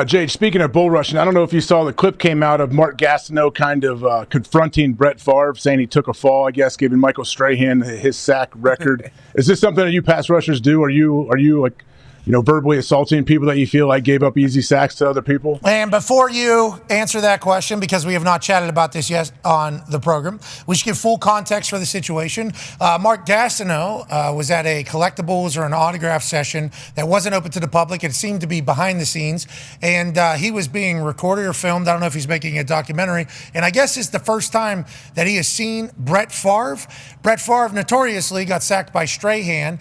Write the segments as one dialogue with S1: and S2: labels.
S1: Jade, speaking of bull rushing, I don't know if you saw the clip came out of Mark Gastineau kind of confronting Brett Favre, saying he took a fall, I guess, giving Michael Strahan his sack record. Is this something that you pass rushers do? Are you like, verbally assaulting people that you feel like gave up easy sacks to other people?
S2: And before you answer that question, because we have not chatted about this yet on the program, we should give full context for the situation. Mark Gastineau was at a collectibles or an autograph session that wasn't open to the public. It seemed to be behind the scenes. And he was being recorded or filmed. I don't know if he's making a documentary. And I guess it's the first time that he has seen Brett Favre. Brett Favre notoriously got sacked by Strahan.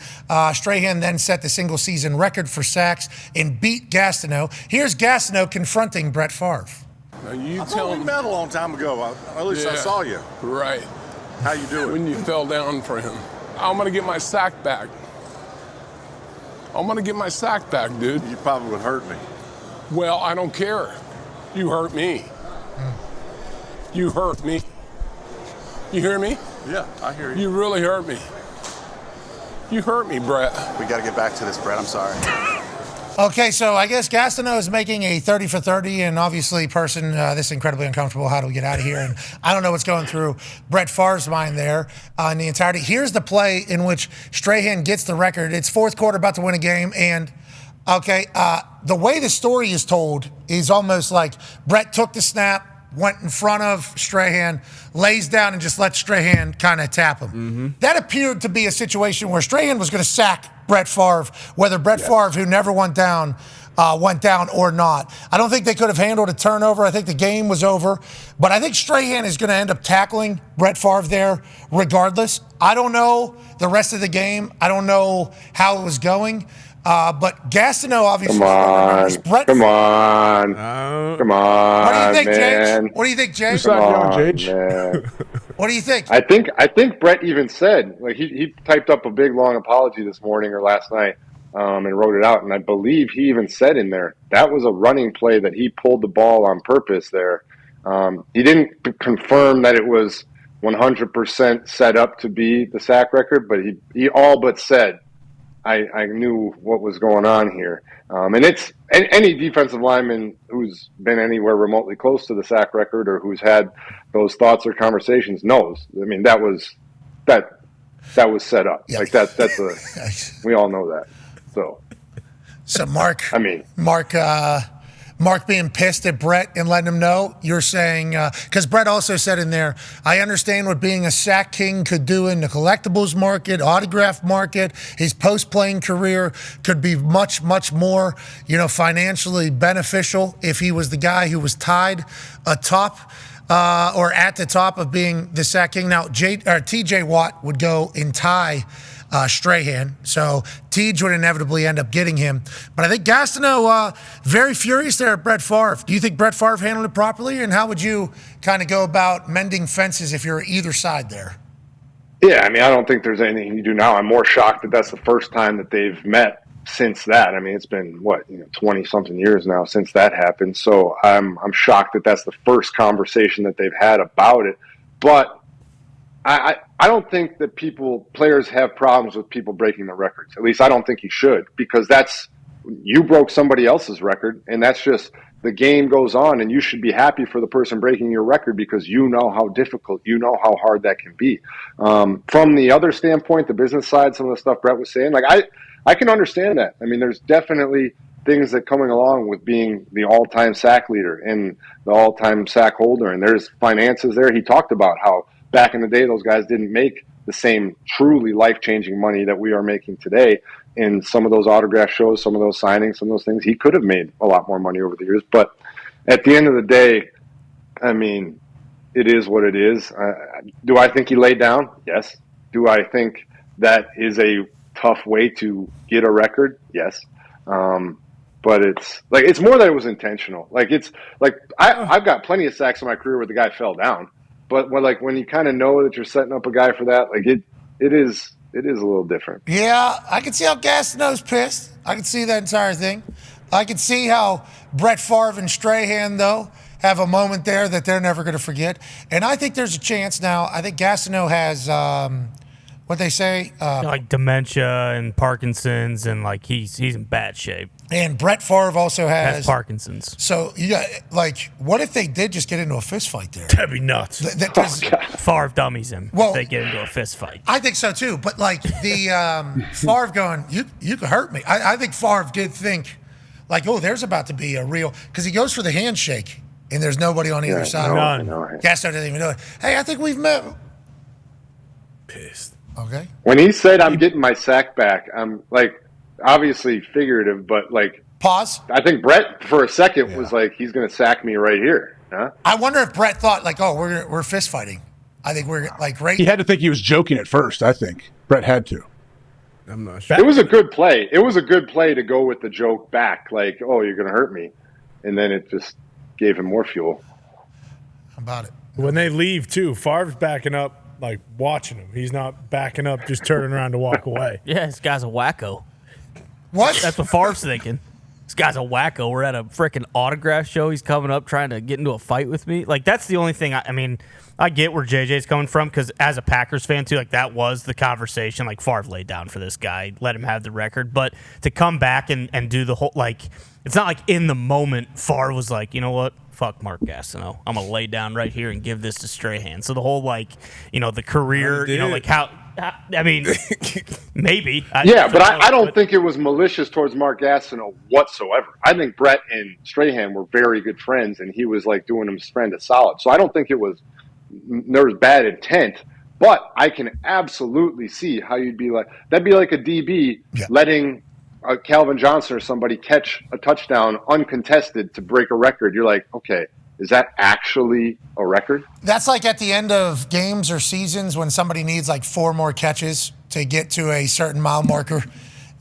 S2: Strahan then set the single season record for sacks and beat Gastineau. Here's Gastineau confronting Brett Favre.
S3: Now you
S4: I thought we met a long time ago. At least I saw you.
S3: Right.
S4: How you doing?
S3: When you fell down for him. I'm going to get my sack back. I'm going to get my sack back, dude.
S4: You probably would hurt me.
S3: Well, I don't care. You hurt me. You hurt me. You hear me?
S4: Yeah, I hear you.
S3: You really hurt me. You hurt me, Brett.
S4: We got to get back to this, Brett. I'm sorry.
S2: Okay, so I guess Gastineau is making a 30 for 30, and obviously, this is incredibly uncomfortable. How do we get out of here? And I don't know what's going through Brett Favre's mind there in the entirety. Here's the play in which Strahan gets the record. It's fourth quarter, about to win a game, and the way the story is told is almost like Brett took the snap, went in front of Strahan, lays down, and just let Strahan kind of tap him. Mm-hmm. That appeared to be a situation where Strahan was going to sack Brett Favre, whether Brett Favre, who never went down or not. I don't think they could have handled a turnover. I think the game was over. But I think Strahan is going to end up tackling Brett Favre there regardless. I don't know the rest of the game. I don't know how it was going. But Gastineau obviously.
S5: Come on.
S2: What do you think,
S5: man.
S2: Jake? What do you think, Jake? What do you think?
S5: I think Brett even said, like, he typed up a big long apology this morning or last night and wrote it out. And I believe he even said in there that was a running play that he pulled the ball on purpose there. He didn't confirm that it was 100% set up to be the sack record, but he all but said, I knew what was going on here. And it's any defensive lineman who's been anywhere remotely close to the sack record or who's had those thoughts or conversations knows. I mean, that was set up. Yeah. Like we all know that. So
S2: Mark being pissed at Brett and letting him know, you're saying, because Brett also said in there, I understand what being a sack king could do in the collectibles market, autograph market. His post-playing career could be much, much more, financially beneficial if he was the guy who was tied atop or at the top of being the sack king. Now, TJ Watt would go and tie Strahan. So Tej would inevitably end up getting him. But I think Gastineau, very furious there at Brett Favre. Do you think Brett Favre handled it properly? And how would you kind of go about mending fences if you're either side there?
S5: Yeah, I mean, I don't think there's anything you can do now. I'm more shocked that that's the first time that they've met since that. I mean, it's been, 20-something years now since that happened. So I'm shocked that that's the first conversation that they've had about it. But I don't think that players have problems with people breaking their records. At least I don't think you should, because you broke somebody else's record, and that's just the game goes on, and you should be happy for the person breaking your record because you know how difficult, you know how hard that can be. From the other standpoint, the business side, some of the stuff Brett was saying, like I can understand that. I mean, there's definitely things that coming along with being the all-time sack leader and the all-time sack holder, and there's finances there. He talked about how back in the day, those guys didn't make the same truly life-changing money that we are making today. In some of those autograph shows, some of those signings, some of those things, he could have made a lot more money over the years. But at the end of the day, I mean, it is what it is. Do I think he laid down? Yes. Do I think that is a tough way to get a record? Yes. But it's more that it was intentional. I've got plenty of sacks in my career where the guy fell down. But when you kind of know that you're setting up a guy for that, it is a little different.
S2: Yeah, I can see how Gastineau's pissed. I can see that entire thing. I can see how Brett Favre and Strahan, though, have a moment there that they're never going to forget. And I think there's a chance now. I think Gastineau has what they say.
S6: Like dementia and Parkinson's, and like he's in bad shape.
S2: And Brett Favre also
S6: Has Parkinson's.
S2: So you got what if they did just get into a fist fight there?
S7: That'd be nuts.
S6: Favre dummies him.
S2: Well,
S6: if they get into a fist fight.
S2: I think so too. But like the Favre going, you could hurt me. I think Favre did think like, oh, there's about to be a real, because he goes for the handshake and there's nobody on either side. Gastineau doesn't even know it. Hey, I think we've met.
S7: Pissed.
S2: Okay.
S5: When he said, "I'm getting my sack back," I'm like, obviously figurative, but like,
S2: pause.
S5: I think Brett for a second was like, he's going to sack me right here. Huh?
S2: I wonder if Brett thought like, oh, we're fist fighting. I think we're like right.
S1: He had to think he was joking at first. I think Brett had to.
S7: I'm not sure.
S5: It was a good play. It was a good play to go with the joke back, like, "Oh, you're going to hurt me," and then it just gave him more fuel.
S2: How about it?
S7: When they leave too, Favre's backing up, like watching him. He's not backing up, just turning around to walk away.
S6: Yeah, this guy's a wacko.
S2: What?
S6: That's what Favre's thinking. This guy's a wacko. We're at a freaking autograph show. He's coming up trying to get into a fight with me. Like, that's the only thing. I mean, I get where JJ's coming from, because as a Packers fan, too, like, that was the conversation. Like, Favre laid down for this guy, let him have the record. But to come back and do the whole, like, it's not like in the moment Favre was like, you know what? Fuck Mark Gastineau. I'm going to lay down right here and give this to Strahan. So the whole, like, the career, like how I mean, maybe.
S5: But I don't think it was malicious towards Mark Gastineau whatsoever. I think Brett and Strahan were very good friends, and he was like doing his friend a solid. So I don't think there was bad intent. But I can absolutely see how you'd be like, that'd be like a DB letting Calvin Johnson or somebody catch a touchdown uncontested to break a record. You're like, okay, is that actually a record?
S2: That's like at the end of games or seasons when somebody needs like 4 more catches to get to a certain mile marker,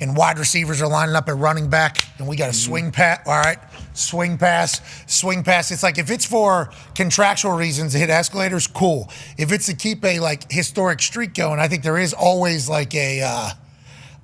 S2: and wide receivers are lining up at running back, and we got a swing pass. All right, swing pass. It's like, if it's for contractual reasons to hit escalators, cool. If it's to keep a like historic streak going, I think there is always like a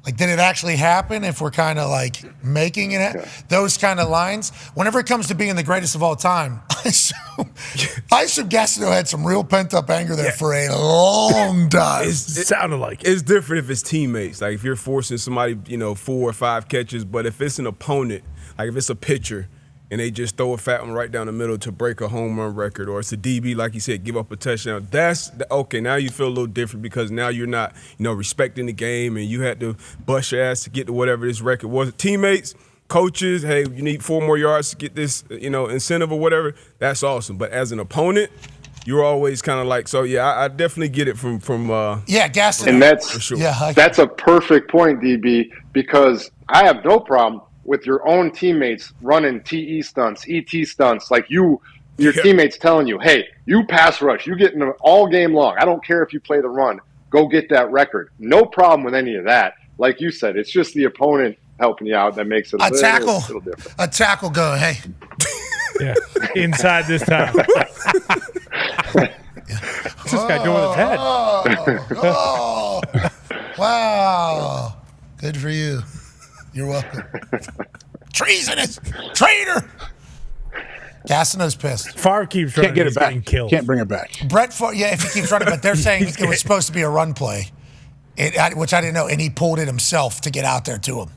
S2: like, did it actually happen? If we're kind of like making it, those kind of lines. Whenever it comes to being the greatest of all time, I assume Gastineau had some real pent up anger there for a long time.
S7: It sounded like it. It's different if it's teammates. Like if you're forcing somebody, 4 or 5 catches, but if it's an opponent, like if it's a pitcher and they just throw a fat one right down the middle to break a home run record, or it's a DB, like you said, give up a touchdown. That's okay. Now you feel a little different, because now you're not, respecting the game, and you had to bust your ass to get to whatever this record was. Teammates, coaches, hey, you need 4 more yards to get this, incentive or whatever. That's awesome. But as an opponent, you're always kind of like, so yeah, I definitely get it from
S2: Gastineau.
S5: And that's
S7: for sure.
S5: That's a perfect point, DB, because I have no problem with your own teammates running TE stunts, ET stunts, like your teammates telling you, hey, you pass rush, you get in them all game long. I don't care if you play the run. Go get that record. No problem with any of that. Like you said, it's just the opponent helping you out that makes it a little different.
S2: A tackle going, hey.
S7: Yeah, inside this time.
S6: What's this guy doing with his head?
S2: Oh, wow. Good for you. You're welcome. Treasonous traitor. Gastineau's pissed.
S7: Favre keeps running.
S1: Can't get it back.
S7: Killed.
S1: Can't bring it back.
S2: Brett Favre, if he keeps running, but they're saying it was supposed to be a run play, which I didn't know, and he pulled it himself to get out there to him.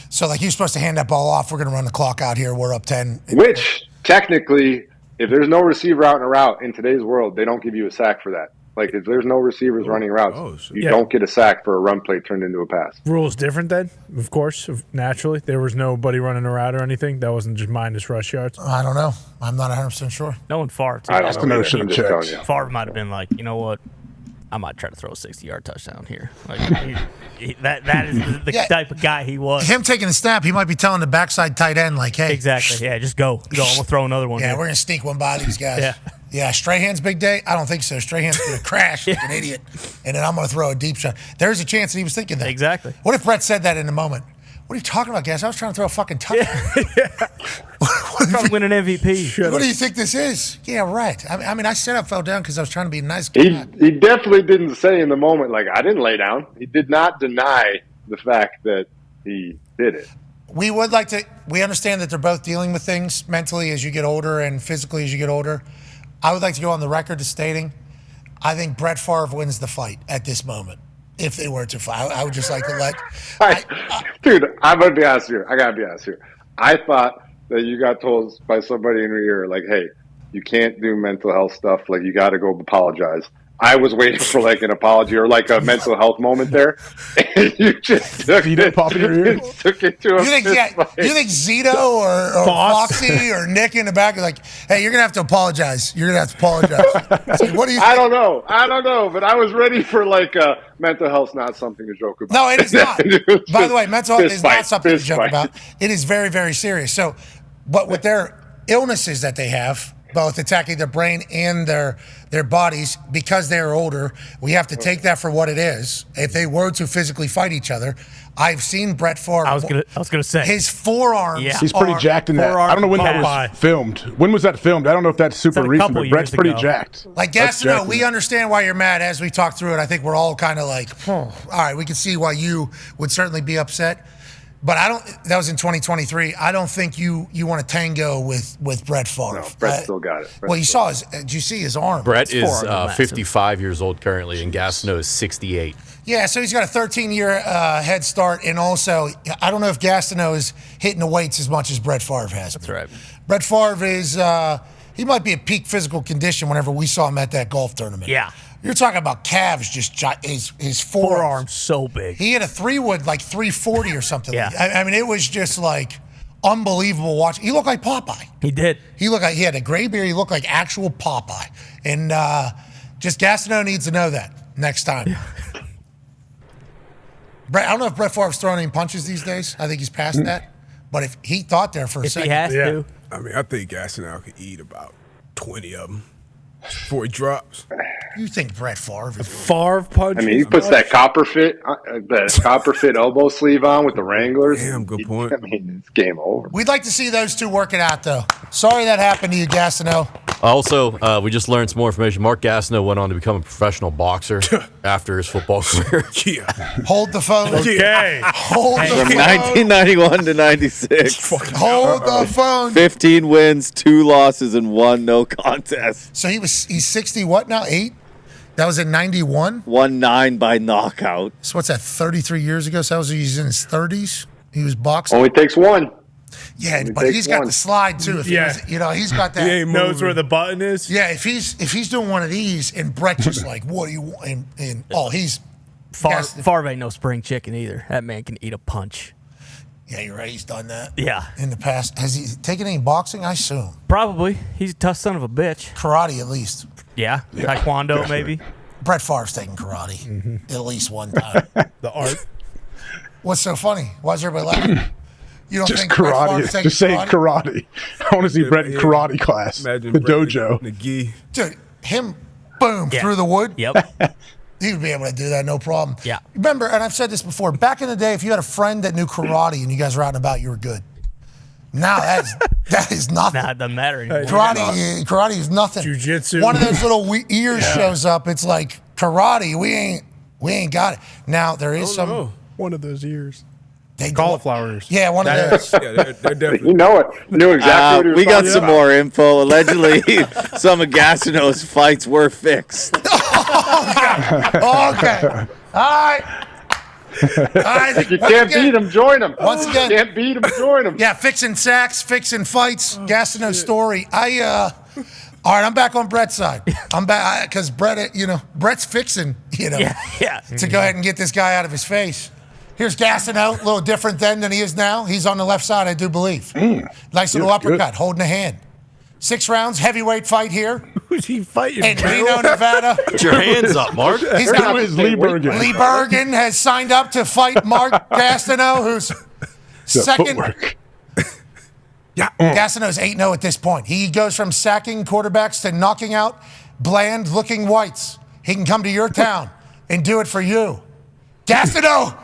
S2: So, like, he was supposed to hand that ball off. We're going to run the clock out here. We're up 10.
S5: Which, technically, if there's no receiver out in a route in today's world, they don't give you a sack for that. Like, if there's no receivers running routes, you don't get a sack for a run play turned into a pass.
S7: Rules different then, of course, naturally. There was nobody running a route or anything. That wasn't just minus rush yards.
S2: I don't know. I'm not 100% sure.
S6: No one Favre, too.
S5: I don't know.
S6: Favre might have been like, you know what? I might try to throw a 60-yard touchdown here. Like, that is the type of guy he was.
S2: Him taking a snap, he might be telling the backside tight end, like, hey.
S6: Exactly. Yeah, just go. I'm going to throw another one.
S2: Yeah,
S6: here.
S2: we're going to sneak one by these guys. Yeah, Strahan's big day? I don't think so. Strahan's going to crash like an idiot, and then I'm going to throw a deep shot. There's a chance that he was thinking that.
S6: Exactly.
S2: What if Brett said that in the moment? What are you talking about, guys? I was trying to throw a fucking touchdown.
S6: Trying to win an MVP.
S2: What do you think this is? Yeah, right. I mean, I said I fell down because I was trying to be a nice guy.
S5: He definitely didn't say in the moment, like, I didn't lay down. He did not deny the fact that he did it.
S2: We understand that they're both dealing with things mentally as you get older and physically as you get older. I would like to go on the record as stating, I think Brett Favre wins the fight at this moment. if they were to fight. I would just like to let.
S5: Dude, I'm gonna be honest here. I gotta be honest here. I thought that you got told by somebody in your ear, like, "Hey, you can't do mental health stuff. Like, you got to go apologize." I was waiting for like an apology or like a mental health moment there, and you just took it,
S1: pop in your ear.
S5: took it to a
S2: You think Zito or Foxy or Nick in the back are like, "Hey, you're gonna have to apologize. You're gonna have to apologize." It's like, what do you?
S5: I don't know, but I was ready for like mental health's not something to joke about.
S2: No, it is not. By the way, mental health is not something to joke
S5: fight.
S2: about. It is very, very serious. So, but with their illnesses that they have, both attacking their brain and their bodies, because they're older, we have to take that for what it is. If they were to physically fight each other, I've seen Brett Favre.
S6: I was gonna say
S2: his forearms.
S6: Yeah.
S1: He's pretty jacked in that. I don't know when that was filmed. When was that filmed? I don't know if that's super recent, but Brett's pretty jacked.
S2: Like Gastineau, we understand why you're mad. As we talk through it, I think we're all kind of like, all right, we can see why you would certainly be upset. But I don't. That was in 2023. I don't think you want to tango with Brett Favre.
S5: No, Brett still got it.
S2: Well, you saw his. Did you see his arm?
S8: Brett is 55 years old currently, and Gastineau is 68.
S2: Yeah, so he's got a 13-year head start, and also I don't know if Gastineau is hitting the weights as much as Brett Favre has.
S6: That's right.
S2: Brett Favre is. He might be at peak physical condition whenever we saw him at that golf tournament.
S6: Yeah.
S2: You're talking about calves, just his
S6: forearms so big.
S2: He had a 3-wood like 340 or something.
S6: Yeah.
S2: I mean, it was just like unbelievable watching. He looked like Popeye.
S6: He did.
S2: He looked like he had a gray beard. He looked like actual Popeye. And just Gastineau needs to know that next time. Yeah. Brett, I don't know if Brett Favre's throwing any punches these days. I think he's past that. But if he thought there for a second,
S6: he has to.
S7: I mean, I think Gastineau could eat about 20 of them before he drops.
S2: You think Brett Favre is
S7: Favre punch?
S5: I mean, he puts that copper fit elbow sleeve on with the Wranglers.
S7: Damn, good point.
S5: I mean, it's game over.
S2: We'd like to see those two working out, though. Sorry that happened to you, Gastineau.
S8: Also, we just learned some more information. Mark Gastineau went on to become a professional boxer after his football career.
S7: Yeah.
S2: Hold the phone.
S9: Okay.
S2: Hold the
S10: From
S2: phone.
S10: 1991 to 96.
S2: Hold the phone.
S10: 15 wins, 2 losses, and 1 no contest.
S2: So he's 60 what now? 8? That was in 91?
S10: 1-9 by knockout.
S2: So what's that, 33 years ago? So he's in his 30s? He was boxing?
S5: Only takes one.
S2: Yeah, but he's got the slide, too. If he's got that.
S9: He knows where the button is.
S2: Yeah, if he's doing one of these and Brett's just like, what do you want? And he's...
S6: Favre ain't no spring chicken either. That man can eat a punch.
S2: Yeah, you're right. He's done that.
S6: Yeah.
S2: In the past. Has he taken any boxing? I assume.
S6: Probably. He's a tough son of a bitch.
S2: Karate, at least.
S6: Yeah. Taekwondo, maybe.
S2: Brett Favre's taking karate at least one time.
S9: The art.
S2: What's so funny? Why is everybody laughing? You don't
S1: Just
S2: think Brett Favre's
S1: karate.
S2: taking
S1: Just saying karate. I want to see Brett in karate class.
S7: Imagine
S1: The
S7: Brett
S1: dojo.
S7: in the gi.
S2: Dude, him, boom, through the wood.
S6: Yep.
S2: He would be able to do that, no problem.
S6: Yeah.
S2: Remember, and I've said this before, back in the day, if you had a friend that knew karate and you guys were out and about, you were good. Now that is nothing.
S6: Nah, it doesn't matter anymore.
S2: Karate is nothing.
S9: Jiu-jitsu.
S2: One of those little ears shows up. It's like karate. We ain't got it. Now there is some.
S9: One of those ears.
S2: They
S9: Cauliflower ears.
S2: Yeah, one of those.
S7: Yeah, they're definitely.
S5: You know it. You knew exactly what he was
S10: We got
S5: talking
S10: some
S5: about.
S10: more info. Allegedly, some of Gastineau's fights were fixed.
S2: Okay. All right.
S5: If you can't beat him, join him.
S2: Once again.
S5: Can't beat him, join him.
S2: Yeah, fixing sacks, fixing fights. Gastineau story. All right, I'm back on Brett's side. I'm back because Brett's fixing,
S6: Yeah.
S2: to go ahead and get this guy out of his face. Here's Gastineau, a little different then than he is now. He's on the left side, I do believe. Nice little uppercut, holding a hand. 6 rounds, heavyweight fight here
S9: Who's he fighting?
S2: in Reno, Nevada.
S8: Put your hands up, Mark.
S2: He's got
S1: Lee Bergen.
S2: Lee Bergen has signed up to fight Mark Gastineau, who's second.
S1: Footwork.
S2: Gastineau's 8-0 at this point. He goes from sacking quarterbacks to knocking out bland-looking whites. He can come to your town and do it for you. Gastineau,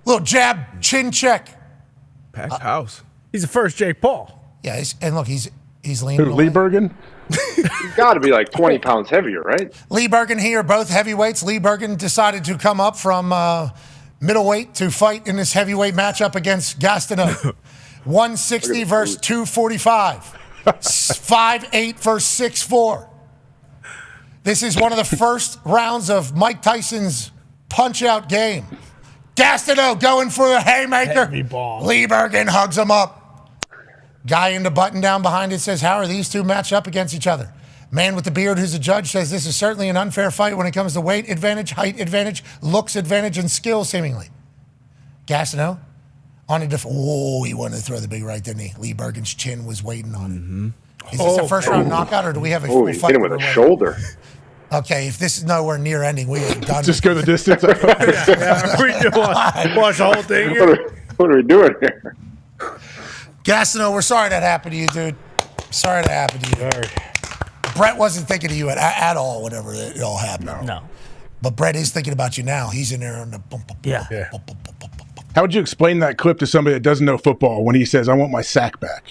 S2: little jab, chin check.
S7: Packed house.
S9: He's the first Jake Paul.
S2: Yeah, he's leaning
S1: Who,
S2: away.
S1: Lee Bergen?
S5: He's got to be like 20 pounds heavier, right?
S2: Lee Bergen here, both heavyweights. Lee Bergen decided to come up from middleweight to fight in this heavyweight matchup against Gastineau. 160 versus 245. 5'8 versus 6'4. This is one of the first rounds of Mike Tyson's punch-out game. Gastineau going for the haymaker.
S9: Heavy ball.
S2: Liebergen hugs him up. Guy in the button down behind it says, how are these two matched up against each other? Man with the beard who's a judge says this is certainly an unfair fight when it comes to weight advantage, height advantage, looks advantage, and skill seemingly. Gastineau on a he wanted to throw the big right, didn't he? Liebergen's chin was waiting on him. Is this a first-round knockout, or do we have a full
S5: he
S2: fight?
S5: hit him with a shoulder.
S2: Okay, if this is nowhere near ending, we are done.
S1: Just go the distance.
S9: We do watch the whole thing here.
S5: What are we doing here?
S2: Gastineau, we're sorry that happened to you, dude. Sorry that happened to you.
S9: Sorry.
S2: Brett wasn't thinking of you at all whenever it all happened.
S6: No.
S2: But Brett is thinking about you now. He's in there on the
S6: Yeah.
S1: How would you explain that clip to somebody that doesn't know football when he says, I want my sack back?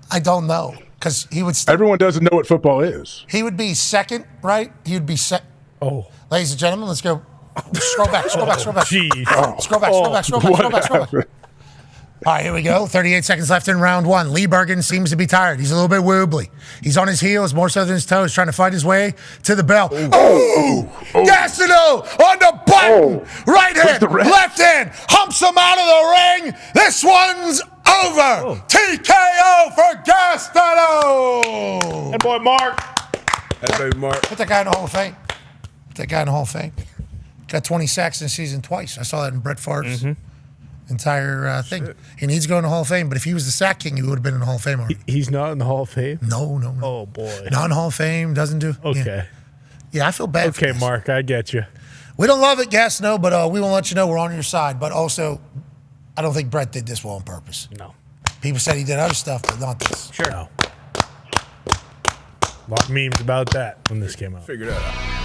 S2: I don't know. Because he would
S1: everyone doesn't know what football is.
S2: He would be second, right? He would be second.
S9: Oh.
S2: Ladies and gentlemen, let's go. Scroll back. Scroll back.
S9: Jeez.
S2: Scroll back. All right, here we go. 38 seconds left in round one. Liebergen seems to be tired. He's a little bit wobbly. He's on his heels, more so than his toes, trying to find his way to the bell. Gastineau on the button. Right hand, left hand, humps him out of the ring. This one's over. TKO for Gastineau.
S9: That boy Mark.
S7: That baby Mark.
S2: Put that guy in the Hall of Fame. Got 20 sacks in the season twice. I saw that in Brett Favre's entire thing. He needs to go in the Hall of Fame, but if he was the sack king, he would have been in the Hall of Fame already.
S9: He's not in the Hall of Fame?
S2: No.
S9: Oh, boy.
S2: Not in the Hall of Fame, doesn't do.
S9: Okay.
S2: Yeah, I feel bad for
S9: Okay,
S2: this.
S9: Mark, I get you.
S2: We don't love it, Gastineau, but we will let you know we're on your side. But also, I don't think Brett did this well on purpose.
S6: No.
S2: People said he did other stuff, but not this.
S6: Sure.
S9: No. A lot of memes about that when this came out.
S7: Figure that out.